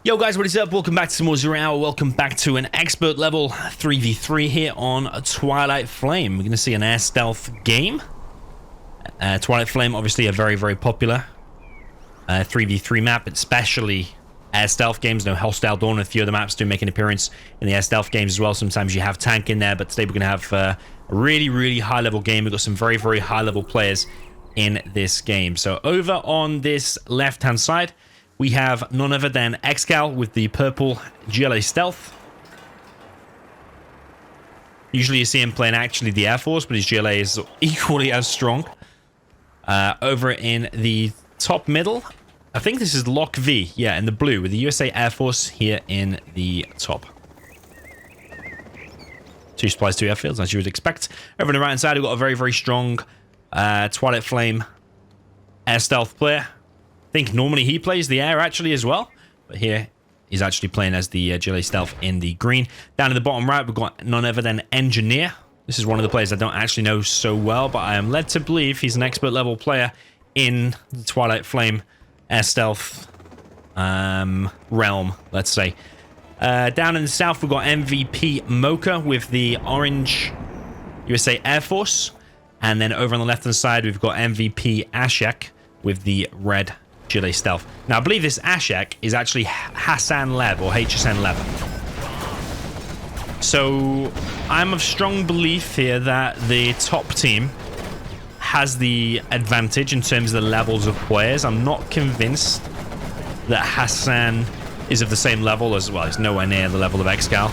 Yo guys, what is up? Welcome back to some more Zero Hour. Welcome back to an expert level 3v3 here on Twilight Flame. We're going to see an air stealth game. Twilight Flame, obviously a very, very popular 3v3 map, especially air stealth games. No, Hostile Dawn and a few other maps do make an appearance in the air stealth games as well. Sometimes you have tank in there, but today we're going to have a really, really high level game. We've got some very, very high level players in this game. So over on this left-hand side, we have none other than Xcal with the purple GLA Stealth. Usually you see him playing actually the Air Force, but his GLA is equally as strong. Over in the top middle, I think this is Lock V. Yeah, in the blue with the USA Air Force here in the top. 2 supplies, 2 airfields, as you would expect. Over on the right-hand side, we've got a very, very strong Twilight Flame air stealth player. I think normally he plays the air actually as well, but here he's actually playing as the GLA Stealth in the green. Down in the bottom right, we've got none other than Engineer. This is one of the players I don't actually know so well, but I am led to believe he's an expert level player in the Twilight Flame air stealth realm, let's say. Down in the south, we've got MVP Mocha with the orange USA Air Force. And then over on the left-hand side, we've got MVP Ashek with the red GLA Stealth. Now, I believe this Ashek is actually Hassan Lev or HSN Lev. So, I'm of strong belief here that the top team has the advantage in terms of the levels of players. I'm not convinced that Hassan is of the same level as, well, he's nowhere near the level of Xcal.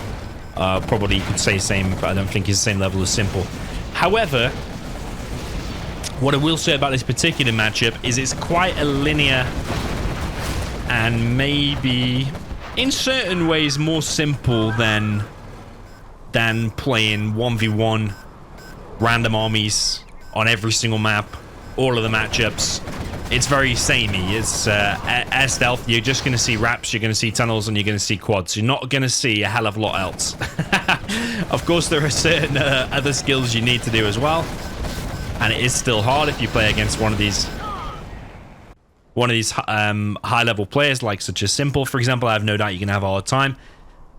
Probably you could say same, but I don't think he's the same level as Simple. However, what I will say about this particular matchup is it's quite a linear and maybe in certain ways more simple than playing 1v1 random armies on every single map, all of the matchups. It's very samey. It's air stealth. You're just going to see wraps, you're going to see tunnels, and you're going to see quads. You're not going to see a hell of a lot else. Of course, there are certain other skills you need to do as well. And it is still hard if you play against one of these high-level players, like such as Simple, for example. I have no doubt you can have a hard time.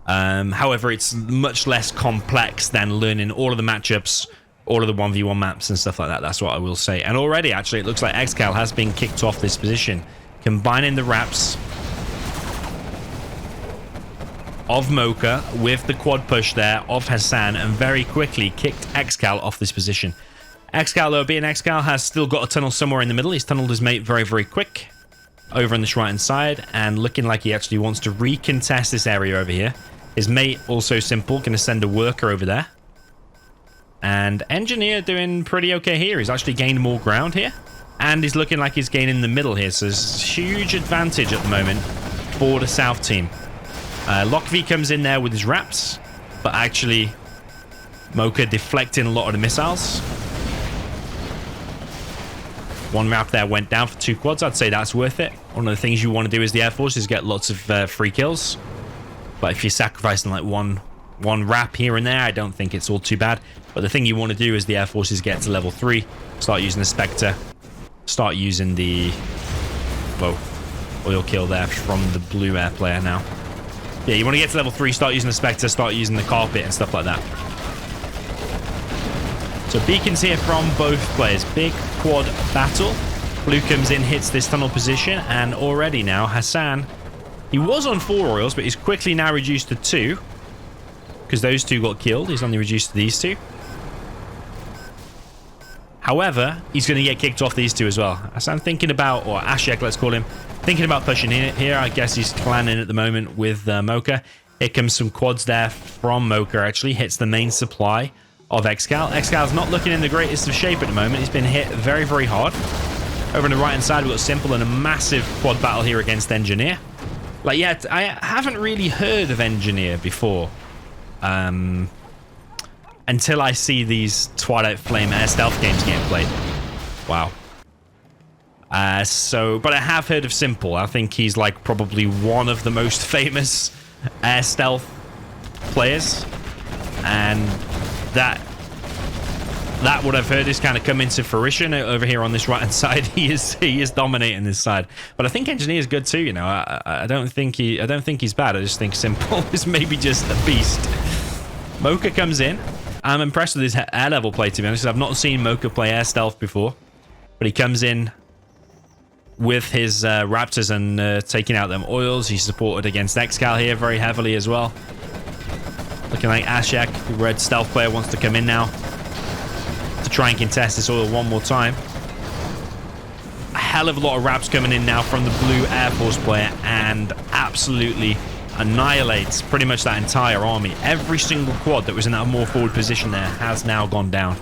However, it's much less complex than learning all of the matchups, all of the 1v1 maps and stuff like that. That's what I will say. And already, actually, it looks like Xcal has been kicked off this position. Combining the wraps of Mocha with the quad push there of Hassan, and very quickly kicked Xcal off this position. Xcal, though, being Xcal, has still got a tunnel somewhere in the middle. He's tunneled his mate very, very quick over on this right-hand side, and looking like he actually wants to recontest this area over here. His mate, also Simple, going to send a worker over there. And Engineer doing pretty okay here. He's actually gained more ground here, and he's looking like he's gaining the middle here, so there's huge advantage at the moment for the south team. Lock V comes in there with his wraps, but actually Mocha deflecting a lot of the missiles. One map there went down for 2 quads. I'd say that's worth it. One of the things you want to do as the Air Force is get lots of free kills. But if you're sacrificing like one wrap here and there, I don't think it's all too bad. But the thing you want to do as the Air Force is get to level 3. Start using the Spectre. Start using the... Whoa. Oil kill there from the blue air player now. Yeah, you want to get to level 3, start using the Spectre, start using the carpet and stuff like that. So beacons here from both players. Big quad battle. Blue comes in, hits this tunnel position, and already now Hassan, he was on 4 oils, but he's quickly now reduced to 2 because those 2 got killed. He's only reduced to these 2. However, he's going to get kicked off these 2 as well. Hassan thinking about, or Ashek, let's call him, thinking about pushing in here. I guess he's planning at the moment with Mocha. Here comes some quads there from Mocha. Actually hits the main supply of Xcal. Xcal's not looking in the greatest of shape at the moment. He's been hit very, very hard. Over on the right-hand side, we've got Simple and a massive quad battle here against Engineer. Like, yeah, I haven't really heard of Engineer before. Until I see these Twilight Flame air stealth games getting played. Wow. But I have heard of Simple. I think he's like probably one of the most famous air stealth players. And that that what I've heard is kind of come into fruition over here on this right hand side. He is dominating this side, but I think Engineer's good too. You know, I don't think he's bad. I just think Simple is maybe just a beast. Mocha comes in. I'm impressed with his air level play, to be honest. I've not seen Mocha play air stealth before, but he comes in with his Raptors and taking out them oils. He's supported against Excal here very heavily as well. Looking like Ashak, the red stealth player, wants to come in now to try and contest this oil one more time. A hell of a lot of Raps coming in now from the blue Air Force player and absolutely annihilates pretty much that entire army. Every single quad that was in that more forward position there has now gone down.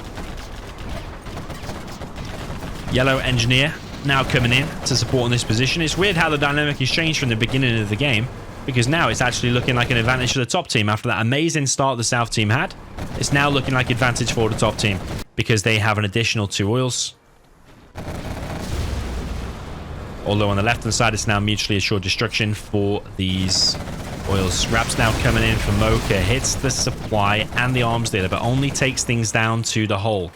Yellow Engineer now coming in to support in this position. It's weird how the dynamic has changed from the beginning of the game, because now it's actually looking like an advantage for the top team. After that amazing start the South team had, it's now looking like advantage for the top team because they have an additional 2 oils. Although on the left-hand side, it's now mutually assured destruction for these oils. Raps now coming in for Mocha. Hits the supply and the arms dealer, but only takes things down to the hull.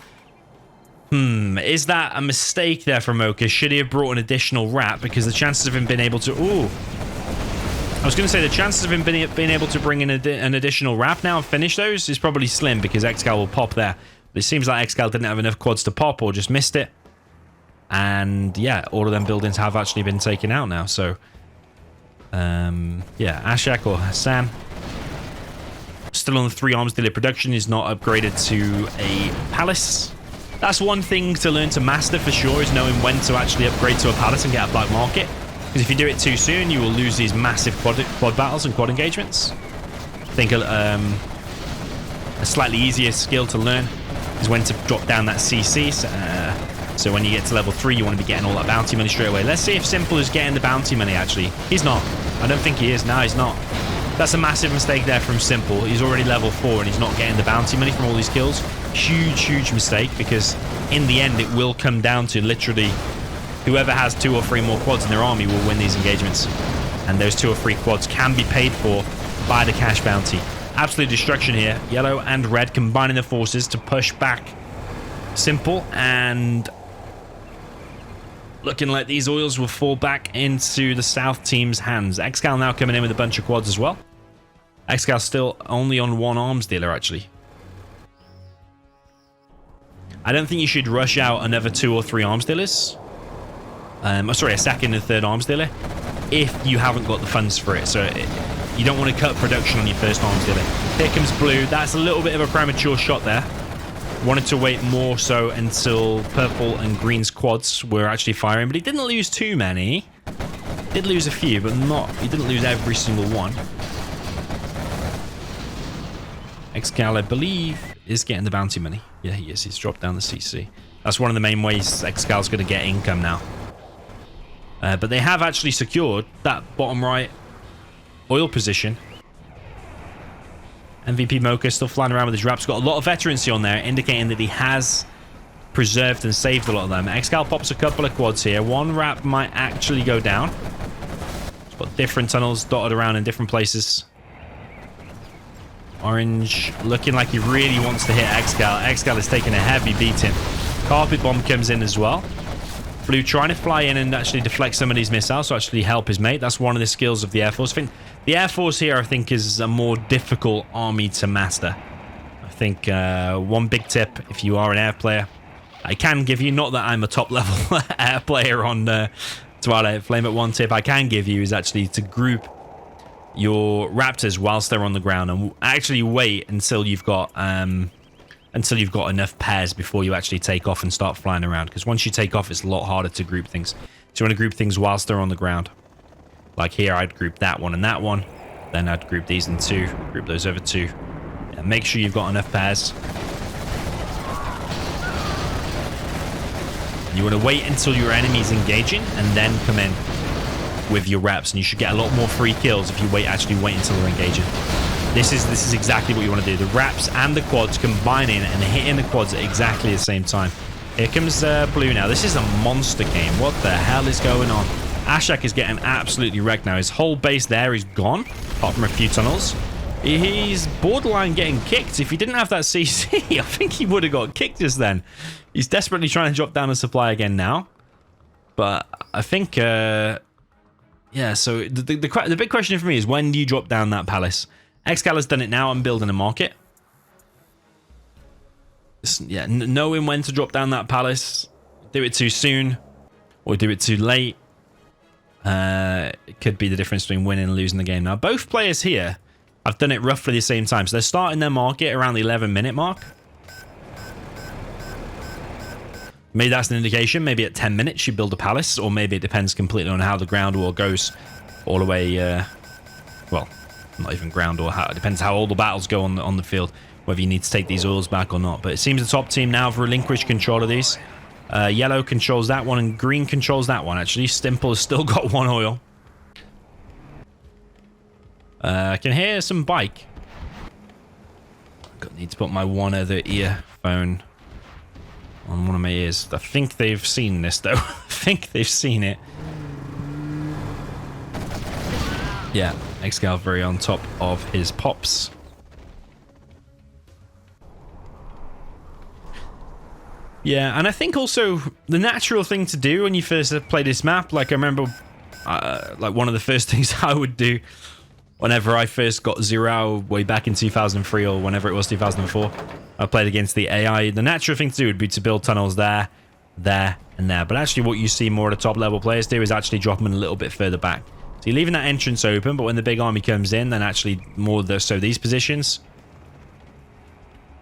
Is that a mistake there for Mocha? Should he have brought an additional Rap? Because the chances of him being able to... Ooh. I was going to say the chances of him being able to bring in an additional Rap now and finish those is probably slim, because Excal will pop there. But it seems like Excal didn't have enough quads to pop or just missed it. And yeah, all of them buildings have actually been taken out now. So, yeah, Ashak or Hassan still on the 3 arms dealer production, is not upgraded to a palace. That's one thing to learn to master for sure, is knowing when to actually upgrade to a palace and get a black market. Because if you do it too soon, you will lose these massive quad battles and quad engagements. I think a slightly easier skill to learn is when to drop down that CC. So when you get to level 3, you want to be getting all that bounty money straight away. Let's see if Simple is getting the bounty money, actually. He's not. I don't think he is. No, he's not. That's a massive mistake there from Simple. He's already level 4 and he's not getting the bounty money from all these kills. Huge, huge mistake, because in the end, it will come down to literally whoever has 2 or 3 more quads in their army will win these engagements. And those 2 or 3 quads can be paid for by the cash bounty. Absolute destruction here. Yellow and red combining their forces to push back Simple, and looking like these oils will fall back into the South team's hands. Excal now coming in with a bunch of quads as well. Excal still only on 1 arms dealer, actually. I don't think you should rush out another 2 or 3 arms dealers. Sorry, a second and third arms dealer if you haven't got the funds for it. So you don't want to cut production on your first arms dealer. Here comes blue. That's a little bit of a premature shot there. Wanted to wait more so until purple and green's quads were actually firing, but he didn't lose too many. Did lose a few, but he didn't lose every single one. Excal, I believe, is getting the bounty money. Yeah, he is. He's dropped down the CC. That's one of the main ways Excal's going to get income now. But they have actually secured that bottom right oil position. MVP Mocha still flying around with his Raps. Got a lot of veterancy on there, indicating that he has preserved and saved a lot of them. Excal pops a couple of quads here. 1 Rap might actually go down. It's got different tunnels dotted around in different places. Orange looking like he really wants to hit Excal. Excal is taking a heavy beating. Carpet Bomb comes in as well. Blue trying to fly in and actually deflect some of these missiles to actually help his mate. That's one of the skills of the Air Force. I think the Air Force here, I think, is a more difficult army to master. I think one big tip, if you are an air player, I can give you, not that I'm a top level air player on Twilight Flame, but one tip I can give you is actually to group your Raptors whilst they're on the ground and actually wait until you've got enough pairs before you actually take off and start flying around, because once you take off, it's a lot harder to group things. So you want to group things whilst they're on the ground. Like here, I'd group that one and that one. Then I'd group these in 2, group those over 2. Yeah, make sure you've got enough pairs. You want to wait until your enemy's engaging and then come in with your reps, and you should get a lot more free kills if you actually wait until they're engaging. This is exactly what you want to do. The Raps and the quads combining and hitting the quads at exactly the same time. Here comes blue now. This is a monster game. What the hell is going on? Ashak is getting absolutely wrecked now. His whole base there is gone, apart from a few tunnels. He's borderline getting kicked. If he didn't have that CC, I think he would have got kicked just then. He's desperately trying to drop down a supply again now. But I think, yeah, so the big question for me is, when do you drop down that palace? Excal has done it now. I'm building a market. Yeah, knowing when to drop down that palace, do it too soon or do it too late, it could be the difference between winning and losing the game. Now, both players here have done it roughly the same time. So they're starting their market around the 11-minute mark. Maybe that's an indication. Maybe at 10 minutes you build a palace, or maybe it depends completely on how the ground war goes all the way, well, not even ground war. It depends how all the battles go on the field, whether you need to take these oils back or not. But it seems the top team now have relinquished control of these. Yellow controls that one, and green controls that one, actually. Stimple has still got one oil. I can hear some bike. Need to put my one other earphone on one of my ears. I think they've seen this, though. I think they've seen it. Yeah, Excal very on top of his pops. Yeah, and I think also the natural thing to do when you first play this map, like I remember, like one of the first things I would do whenever I first got Zero Hour way back in 2003 or whenever it was 2004, I played against the AI. The natural thing to do would be to build tunnels there, there, and there. But actually what you see more of the top level players do is actually drop them a little bit further back. So you're leaving that entrance open, but when the big army comes in, then actually more of so these positions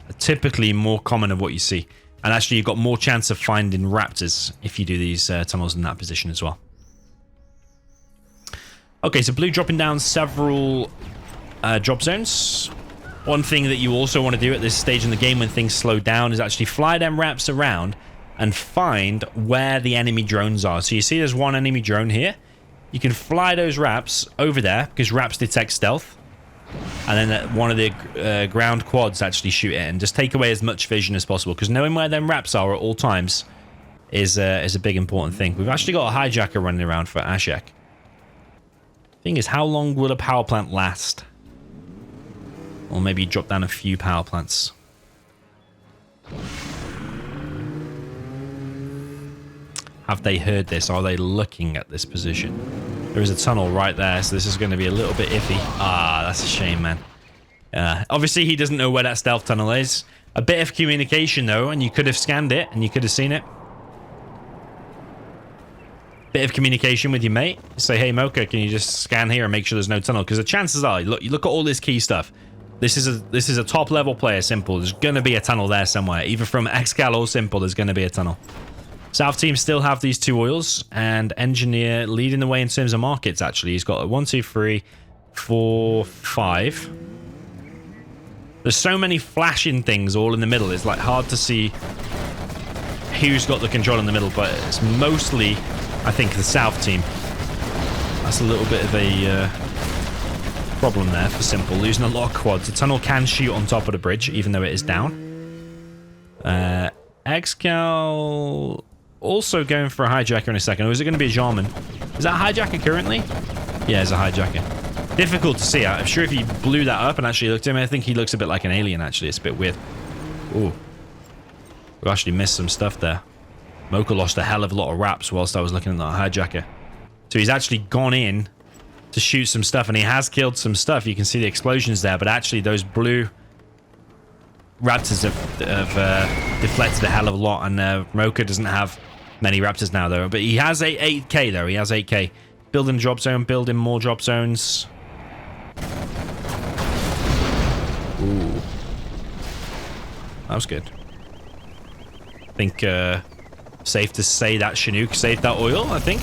are typically more common of what you see. And actually you've got more chance of finding raptors if you do these tunnels in that position as well. Okay, so blue dropping down several drop zones. One thing that you also want to do at this stage in the game when things slow down is actually fly them raps around and find where the enemy drones are. So you see there's one enemy drone here. You can fly those raps over there because raps detect stealth. And then one of the ground quads actually shoot it and just take away as much vision as possible, because knowing where them raps are at all times is a big important thing. We've actually got a hijacker running around for Ashek. Thing is, how long will a power plant last? Or maybe drop down a few power plants. Have they heard this? Are they looking at this position? There is a tunnel right there, so this is going to be a little bit iffy. Ah, that's a shame, man. Obviously, he doesn't know where that stealth tunnel is. A bit of communication, though, and you could have scanned it, and you could have seen it. Bit of communication with your mate. Say, hey, Mocha, can you just scan here and make sure there's no tunnel? Because the chances are, you look at all this key stuff. This is a top-level player, Simple. There's going to be a tunnel there somewhere. Either from Excal or Simple, there's going to be a tunnel. South team still have these two oils, and Engineer leading the way in terms of markets, actually. He's got 1, 2, 3, 4, 5. There's so many flashing things all in the middle. It's like hard to see who's got the control in the middle, but it's mostly, I think, the South team. That's a little bit of a problem there for Simple. Losing a lot of quads. The tunnel can shoot on top of the bridge, even though it is down. Excal also going for a hijacker in a second. Or is it going to be a Jarman? Is that a hijacker currently? Yeah, it's a hijacker. Difficult to see. I'm sure if you blew that up and actually looked at him, I think he looks a bit like an alien, actually. It's a bit weird. Ooh. We actually missed some stuff there. Mocha lost a hell of a lot of raps whilst I was looking at that hijacker. So he's actually gone in to shoot some stuff, and he has killed some stuff. You can see the explosions there, but actually those blue raptors have deflected a hell of a lot, and Mocha doesn't have many raptors now, though. But he has 8k, though. He has 8k. Building a drop zone, building more drop zones. Ooh. That was good. I think safe to say that Chinook saved that oil, I think.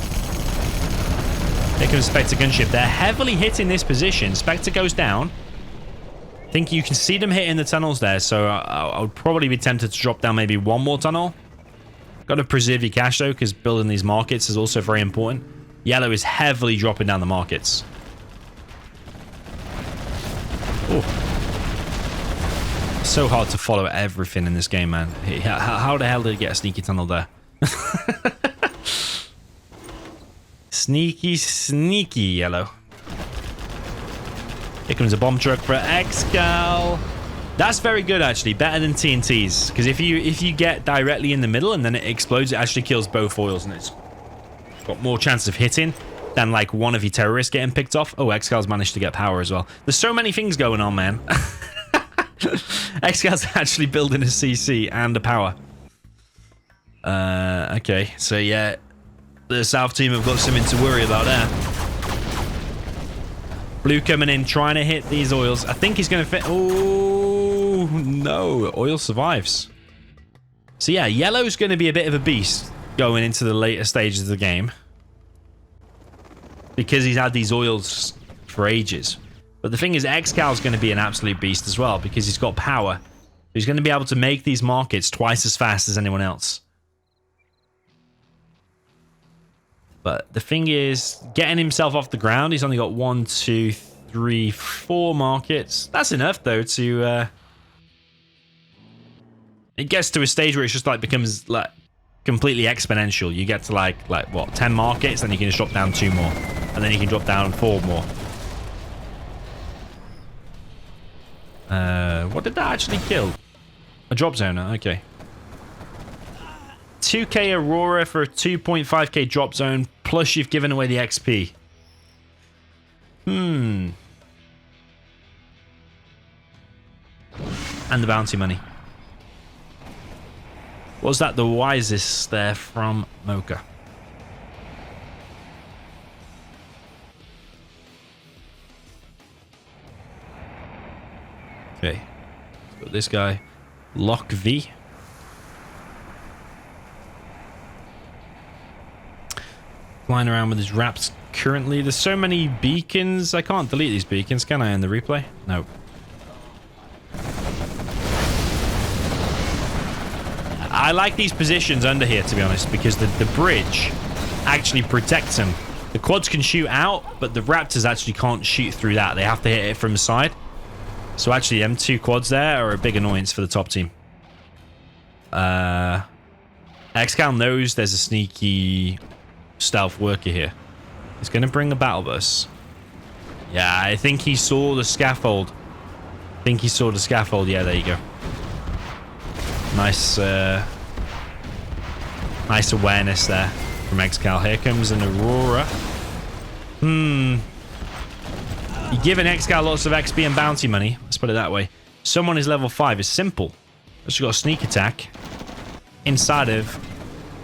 Here comes Spectre gunship. They're heavily hitting this position. Spectre goes down. I think you can see them hitting the tunnels there, so I would probably be tempted to drop down maybe one more tunnel. Got to preserve your cash, though, because building these markets is also very important. Yellow is heavily dropping down the markets. Oh. So hard to follow everything in this game, man. How the hell did he get a sneaky tunnel there? Sneaky, sneaky Yellow. Here comes a bomb truck for Excal. That's very good, actually. Better than TNTs. Because if you get directly in the middle and then it explodes, it actually kills both oils. And it's got more chance of hitting than like one of your terrorists getting picked off. Oh, Excal's managed to get power as well. There's so many things going on, man. Excal's actually building a CC and a power. Okay. So, yeah. The South team have got something to worry about there. Blue coming in, trying to hit these oils. I think he's going to fit. Oh, no. Oil survives. So, yeah, yellow's going to be a bit of a beast going into the later stages of the game. Because he's had these oils for ages. But the thing is, Excal's going to be an absolute beast as well. Because he's got power. He's going to be able to make these markets twice as fast as anyone else. But the thing is, getting himself off the ground, he's only got 1, 2, 3, 4 markets. That's enough, though, to... It gets to a stage where it's just, like, becomes, like, completely exponential. You get to, like what, 10 markets, then you can just drop down 2 more. And then you can drop down 4 more. What did that actually kill? A drop zoner, okay. 2k Aurora for a 2.5k drop zone, plus you've given away the XP. And the bounty money. Was that the wisest there from Mocha? Okay. Got this guy. Lock V. Flying around with his wraps currently. There's so many beacons. I can't delete these beacons, can I, in the replay? No. I like these positions under here, to be honest, because the bridge actually protects them. The quads can shoot out, but the raptors actually can't shoot through that. They have to hit it from the side. So actually, them 2 quads there are a big annoyance for the top team. Excal knows there's a sneaky stealth worker here. He's going to bring a battle bus. Yeah, I think he saw the scaffold. Yeah, there you go. Nice, nice awareness there from Excal. Here comes an Aurora. You're giving Excal lots of XP and bounty money. Let's put it that way. Someone is level 5. It's simple. Just got a sneak attack inside of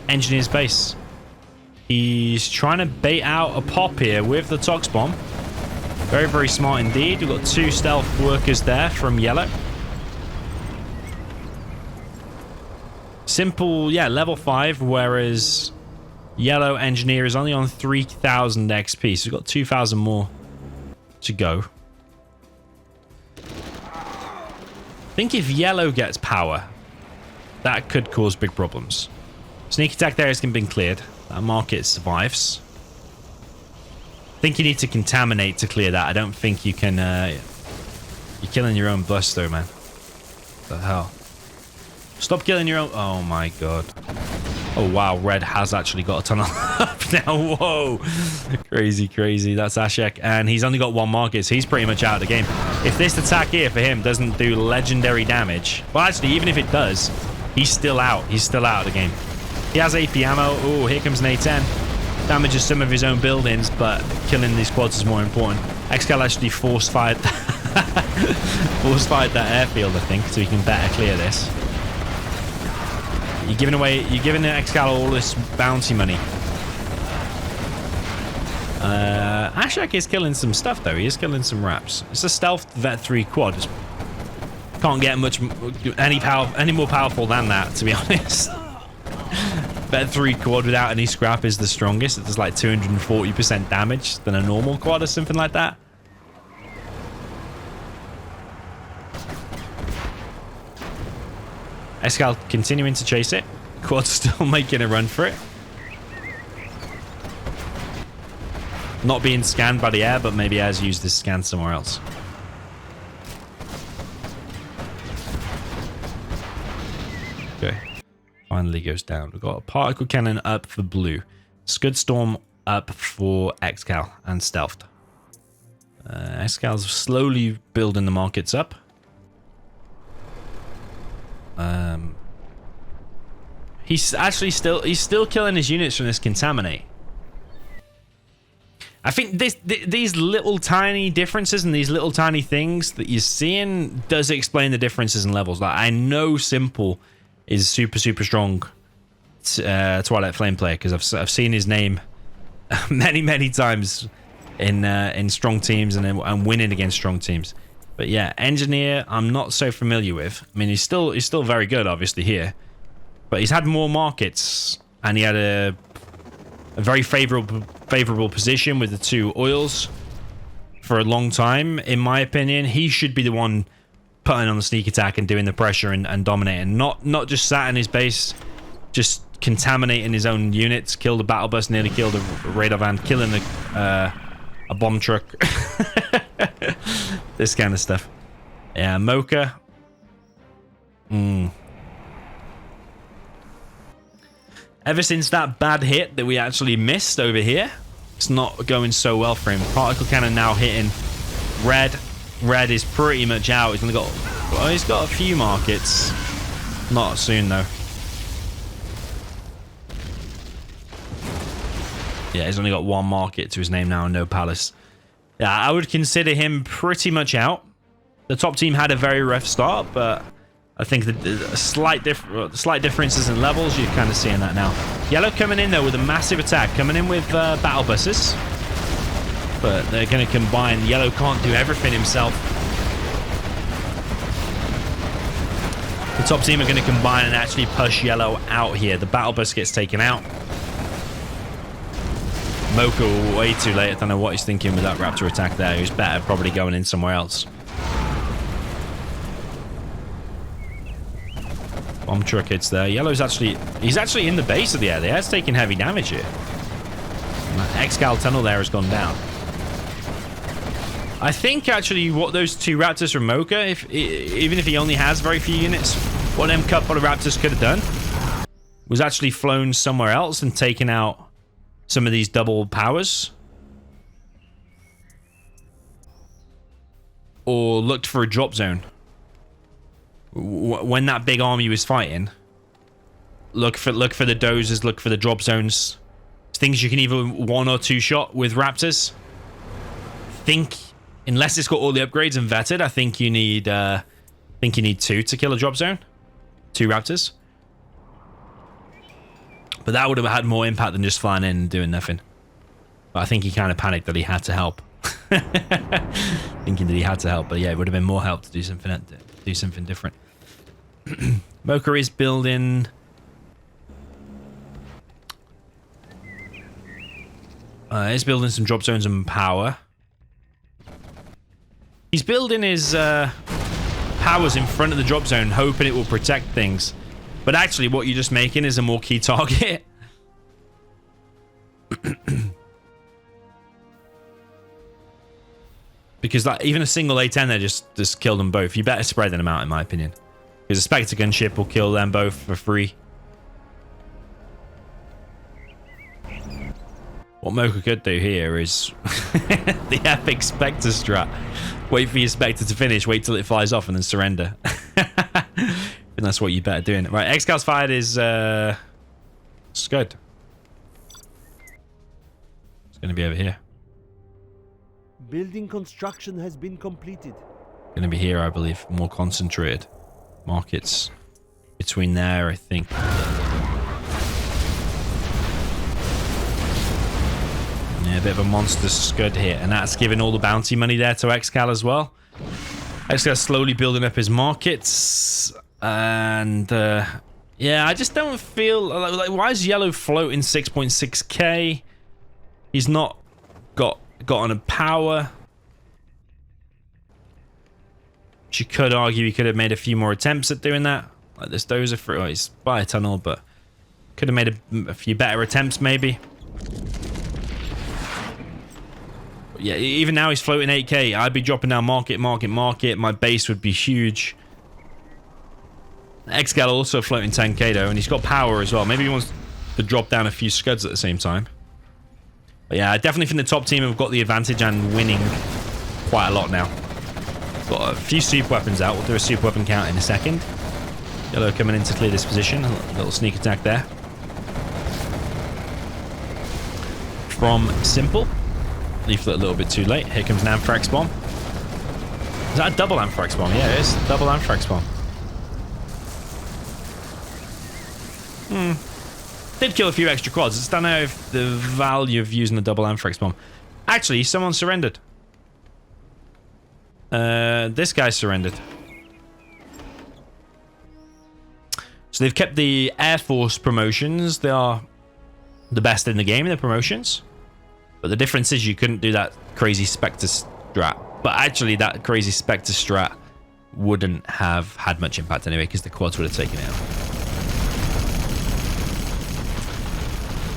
Engineer's base. He's trying to bait out a pop here with the Tox Bomb. Very, very smart indeed. We've got 2 stealth workers there from yellow. Simple, yeah, level 5, whereas yellow engineer is only on 3,000 XP. So we've got 2,000 more to go. I think if yellow gets power, that could cause big problems. Sneak attack there has been cleared. That market survives. I think you need to contaminate to clear that. I don't think you can... you're killing your own bus though, man. What the hell? Stop killing your own... Oh my god. Oh wow, red has actually got a tunnel up now. Whoa. Crazy, crazy. That's Ashek. And he's only got 1 market, so he's pretty much out of the game. If this attack here for him doesn't do legendary damage... Well, actually, even if it does, he's still out. He's still out of the game. He has AP ammo. Oh, here comes an A10. Damages some of his own buildings, but killing these quads is more important. Excal actually force-fired that airfield, I think, so he can better clear this. You're giving Excal all this bounty money. Ashak is killing some stuff, though. He is killing some wraps. It's a stealth Vet 3 quad. Just can't get much any more powerful than that, to be honest. Vet 3 quad without any scrap is the strongest. It does like 240% damage than a normal quad or something like that. Excal continuing to chase it. Quad's still making a run for it. Not being scanned by the air, but maybe has used this scan somewhere else. Okay. Finally goes down. We've got a particle cannon up for blue. Scud storm up for Excal and stealthed. Excal's slowly building the markets up. He's actually still killing his units from this contaminate. I think these little tiny differences and these little tiny things that you're seeing does explain the differences in levels. Like, I know Simple is super strong Twilight Flame player because I've seen his name many times in strong teams and winning against strong teams. But yeah, Engineer I'm not so familiar with. I mean, he's still very good obviously here, but he's had more markets and he had a very favorable position with the 2 oils for a long time. In my opinion, he should be the one putting on the sneak attack and doing the pressure and dominating, not just sat in his base, just contaminating his own units. Killed a battle bus, nearly killed a radar van, killing a bomb truck. This kind of stuff. Yeah, Mocha. Ever since that bad hit that we actually missed over here, it's not going so well for him. Particle cannon now hitting red. Red is pretty much out. He's only got, well, he's got a few markets. Not soon though. Yeah, he's only got 1 market to his name now and no palace. Yeah, I would consider him pretty much out. The top team had a very rough start, but I think the slight differences in levels, you're kind of seeing that now. Yellow coming in though with a massive attack, coming in with battle buses, but they're going to combine. Yellow can't do everything himself. The top team are going to combine and actually push Yellow out here. The battle bus gets taken out. Mocha way too late. I don't know what he's thinking with that Raptor attack there. He was better probably going in somewhere else. Bomb truck hits there. Yellow's he's actually in the base of the air. The air's taking heavy damage here. And that Excal tunnel there has gone down. I think actually what those 2 Raptors from Mocha, even if he only has very few units, what them couple of Raptors could have done was actually flown somewhere else and taken out some of these double powers. Or looked for a drop zone. When that big army was fighting, look for the dozers, look for the drop zones, things you can either 1 or 2 shot with Raptors. Think unless it's got all the upgrades and vetted, I think you need 2 to kill a drop zone, 2 Raptors. But that would have had more impact than just flying in and doing nothing. But I think he kind of panicked that he had to help. Thinking that he had to help, but yeah, it would have been more help to do something different. Mocha is building. He's building some drop zones and power. He's building his powers in front of the drop zone, hoping it will protect things. But actually, what you're just making is a more key target. Because like, even a single A10 there just killed them both. You better spread them out, in my opinion. Because a Spectre gunship will kill them both for free. What Mocha could do here is the epic Spectre strat. Wait for your Spectre to finish, wait till it flies off, and then surrender. And that's what you better doing. Right, Excal's fired is Scud. It's going to be over here. Building construction has been completed. Going to be here, I believe. More concentrated markets between there, I think. Yeah, a bit of a monster Scud here, and that's giving all the bounty money there to Excal as well. Excal's slowly building up his markets, and yeah, I just don't feel like why is Yellow floating 6.6k? He's not got on a power. You could argue he could have made a few more attempts at doing that. Like this dozer for he's by a tunnel, but could have made a few better attempts maybe. But yeah, even now he's floating 8k. I'd be dropping down market. My base would be huge. Excal also floating 10k though, and he's got power as well. Maybe he wants to drop down a few scuds at the same time. But yeah, I definitely think the top team have got the advantage and winning quite a lot now. Got a few super weapons out. We'll do a super weapon count in a second. Yellow coming in to clear this position. A little sneak attack there. From Simple. Leaflet a little bit too late. Here comes an Anthrax Bomb. Is that a double Anthrax Bomb? Yeah, it is. Double Anthrax Bomb. Did kill a few extra quads. Just don't know if the value of using a double Anthrax Bomb. Actually, someone surrendered. This guy surrendered. So they've kept the Air Force promotions. They are the best in the game in the promotions. But the difference is you couldn't do that crazy Spectre strat. But actually that crazy Spectre strat wouldn't have had much impact anyway because the quads would have taken it out.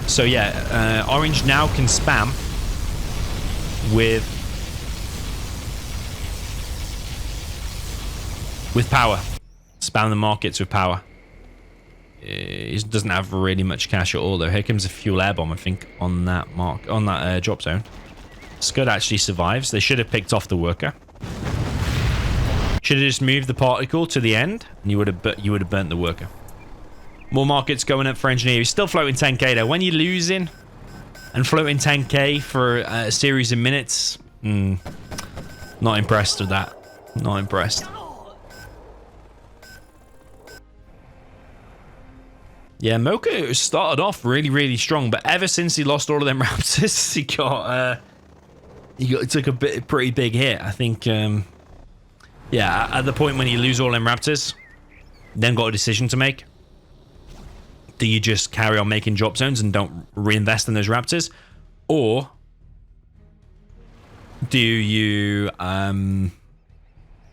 So yeah, Orange now can spam with power. Spam the markets with power. He doesn't have really much cash at all though. Here comes a fuel air bomb, I think, on that drop zone. Scud actually survives. They should have picked off the worker. Should have just moved the particle to the end, and you would have burnt the worker. More markets going up for engineer. He's still floating 10k though. When you're losing and floating 10k for a series of minutes, not impressed with that. Not impressed. Yeah, Mocha started off really, really strong, but ever since he lost all of them Raptors, he took a pretty big hit. I think, yeah, at the point when you lose all them Raptors, then got a decision to make. Do you just carry on making drop zones and don't reinvest in those Raptors, or do you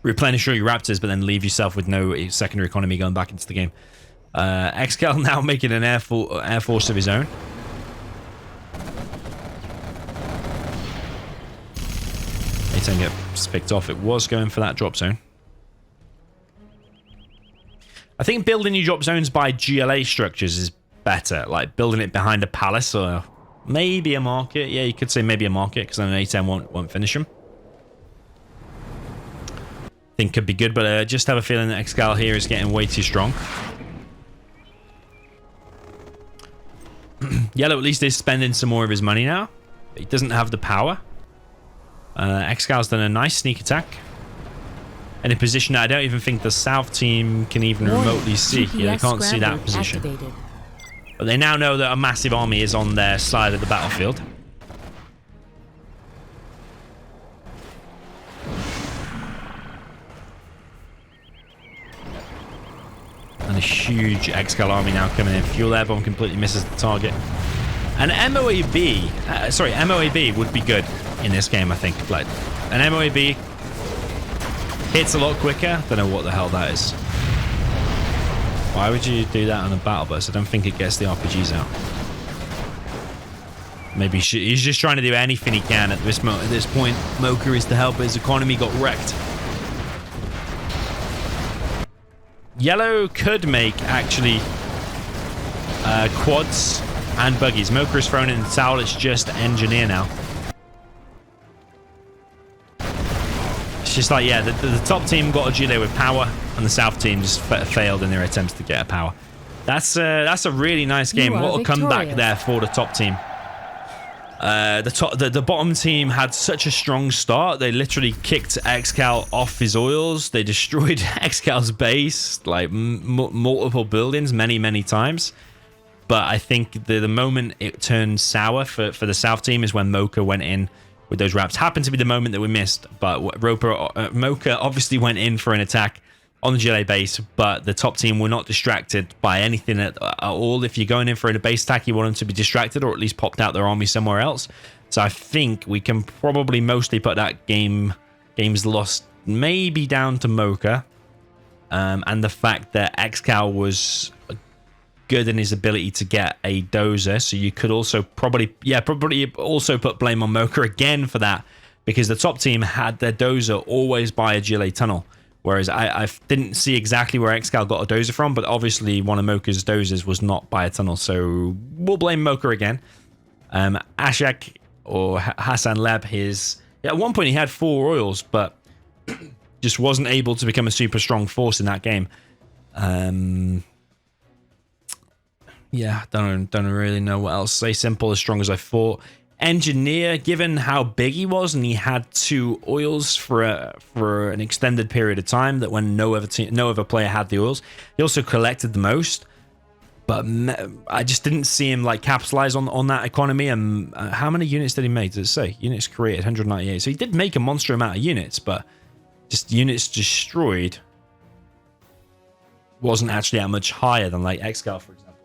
replenish all your Raptors but then leave yourself with no secondary economy going back into the game? Excal now making an air force of his own. A10 gets picked off. It was going for that drop zone. I think building your drop zones by GLA structures is better. Like building it behind a palace or maybe a market. Yeah, you could say maybe a market because then A10 won't finish him. I think could be good, but I just have a feeling that Excal here is getting way too strong. Yellow at least is spending some more of his money now. But he doesn't have the power. Excal's done a nice sneak attack. In a position that I don't even think the South team can even remotely see. Yeah, they can't see that position. Activated. But they now know that a massive army is on their side of the battlefield. And a huge Excal army now coming in. Fuel air bomb completely misses the target. An MOAB would be good in this game, I think. Like an MOAB hits a lot quicker. Don't know what the hell that is. Why would you do that on a battle bus? I don't think it gets the RPGs out. Maybe he's just trying to do anything he can at this point. Mocha is to help. His economy got wrecked. Yellow could make actually quads and buggies. Mocha is thrown in the towel. It's just engineer now. It's just like, yeah, the top team got a GLA with power, and the South team just failed in their attempts to get a power. That's a really nice game. What a comeback there for the top team. The bottom team had such a strong start. They literally kicked Excal off his oils. They destroyed Excal's base, like multiple buildings, many times. But I think the moment it turned sour for the South team is when Mocha went in with those wraps. Happened to be the moment that we missed, but Mocha obviously went in for an attack on the GLA base, but the top team were not distracted by anything at all. If you're going in for a base attack, you want them to be distracted or at least popped out their army somewhere else. So I think we can probably mostly put that game's lost maybe down to Mocha, and the fact that Excal was good in his ability to get a dozer. So you could also probably also put blame on Mocha again for that, because the top team had their dozer always by a GLA tunnel. Whereas I didn't see exactly where Excal got a dozer from, but obviously one of Mocha's dozers was not by a tunnel, so we'll blame Mocha again. Ashak or Hassan Leb, his At one point he had 4 oils, but just wasn't able to become a super strong force in that game. Yeah, don't really know what else to say. Simple, as strong as I thought. Engineer, given how big he was and he had 2 oils for an extended period of time, that when no other player had the oils, he also collected the most. But I just didn't see him like capitalize on that economy. And how many units did he make? Does it say units created 198? So he did make a monster amount of units, but just units destroyed wasn't actually that much higher than like Excal, for example.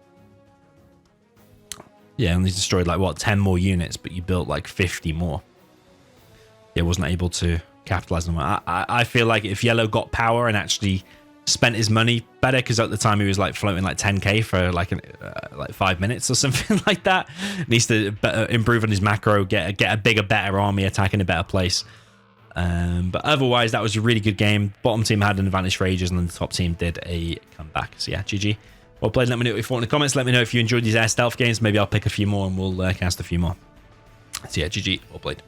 Yeah, only destroyed like what 10 more units, but you built like 50 more. It wasn't able to capitalize on that. I feel like if Yellow got power and actually spent his money better, because at the time he was like floating like 10k for like 5 minutes or something like that. Needs to improve on his macro, get a bigger, better army, attack in a better place. But otherwise, that was a really good game. Bottom team had an advantage for ages, and then the top team did a comeback. So yeah, GG. Well played. Let me know what you thought in the comments. Let me know if you enjoyed these air stealth games. Maybe I'll pick a few more and we'll cast a few more. So yeah, GG. Well played.